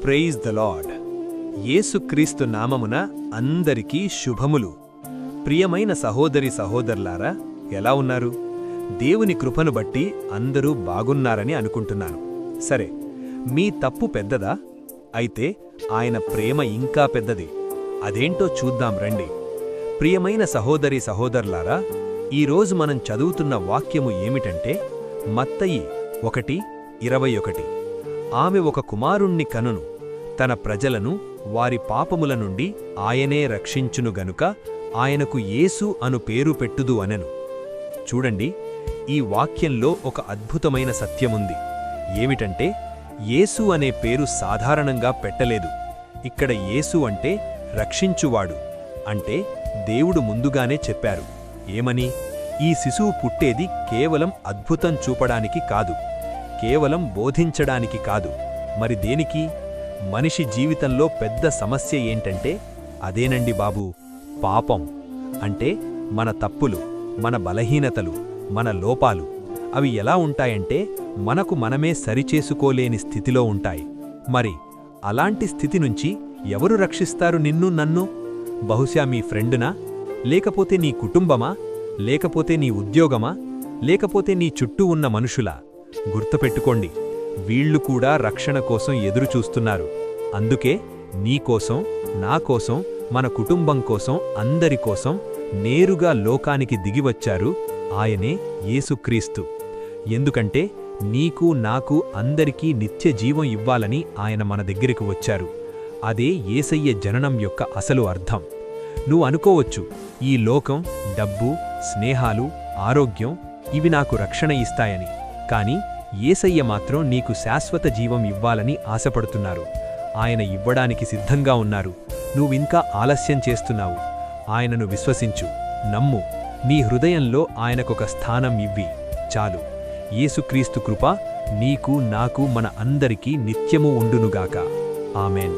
Praise the lord. యేసుక్రీస్తు నామమున అందరికీ శుభములు. ప్రియమైన సహోదరి సహోదరులారా, ఎలా ఉన్నారు? దేవుని కృపను బట్టి అందరూ బాగున్నారని అనుకుంటున్నాను. సరే, మీ తప్పు పెద్దదా? అయితే ఆయన ప్రేమ ఇంకా పెద్దది. అదేంటో చూద్దాం రండి. ప్రియమైన సహోదరి సహోదరులారా, ఈరోజు మనం చదువుతున్న వాక్యము ఏమిటంటే మత్తయి 1:21. ఆమె ఒక కుమారుణ్ణి కనును, తన ప్రజలను వారి పాపముల నుండి ఆయనే రక్షించును గనుక ఆయనకు యేసు అను పేరు పెట్టుదు అనెను. చూడండి, ఈ వాక్యంలో ఒక అద్భుతమైన సత్యముంది. ఏమిటంటే యేసు అనే పేరు సాధారణంగా పెట్టలేదు. ఇక్కడ యేసు అంటే రక్షించువాడు. అంటే దేవుడు ముందుగానే చెప్పారు. ఏమని? ఈ శిశువు పుట్టేది కేవలం అద్భుతం చూపడానికి కాదు, కేవలం బోధించడానికి కాదు. మరి దేనికి? మనిషి జీవితంలో పెద్ద సమస్య ఏంటంటే అదేనండి బాబూ, పాపం. అంటే మన తప్పులు, మన బలహీనతలు, మన లోపాలు. అవి ఎలా ఉంటాయంటే మనకు మనమే సరిచేసుకోలేని స్థితిలో ఉంటాయి. మరి అలాంటి స్థితి నుంచి ఎవరు రక్షిస్తారు నిన్ను నన్ను? బహుశా మీ ఫ్రెండునా? లేకపోతే నీ కుటుంబమా? లేకపోతే నీ ఉద్యోగమా? లేకపోతే నీ చుట్టూ ఉన్న మనుషులా? గుర్తుపెట్టుకోండి, వీళ్లు కూడా రక్షణ కోసం ఎదురుచూస్తున్నారు. అందుకే నీకోసం, నాకోసం, మన కుటుంబం కోసం, అందరి కోసం నేరుగా లోకానికి దిగివచ్చారు ఆయనే యేసుక్రీస్తు. ఎందుకంటే నీకు, నాకు, అందరికీ నిత్య జీవం ఇవ్వాలని ఆయన మన దగ్గరికి వచ్చారు. అదే యేసయ్య జననం యొక్క అసలు అర్థం. నువ్వు అనుకోవచ్చు, ఈ లోకం, డబ్బు, స్నేహాలు, ఆరోగ్యం ఇవి నాకు రక్షణ ఇస్తాయని. కాని యేసయ్య మాత్రం నీకు శాశ్వత జీవం ఇవ్వాలని ఆశపడుతున్నారు. ఆయన ఇవ్వడానికి సిద్ధంగా ఉన్నారు. నువ్వింకా ఆలస్యం చేస్తున్నావు. ఆయనను విశ్వసించు, నమ్ము. నీ హృదయంలో ఆయనకొక స్థానం ఇవ్వి చాలు. యేసుక్రీస్తు కృప నీకు, నాకు, మన అందరికీ నిత్యము ఉండునుగాక. ఆమెన్.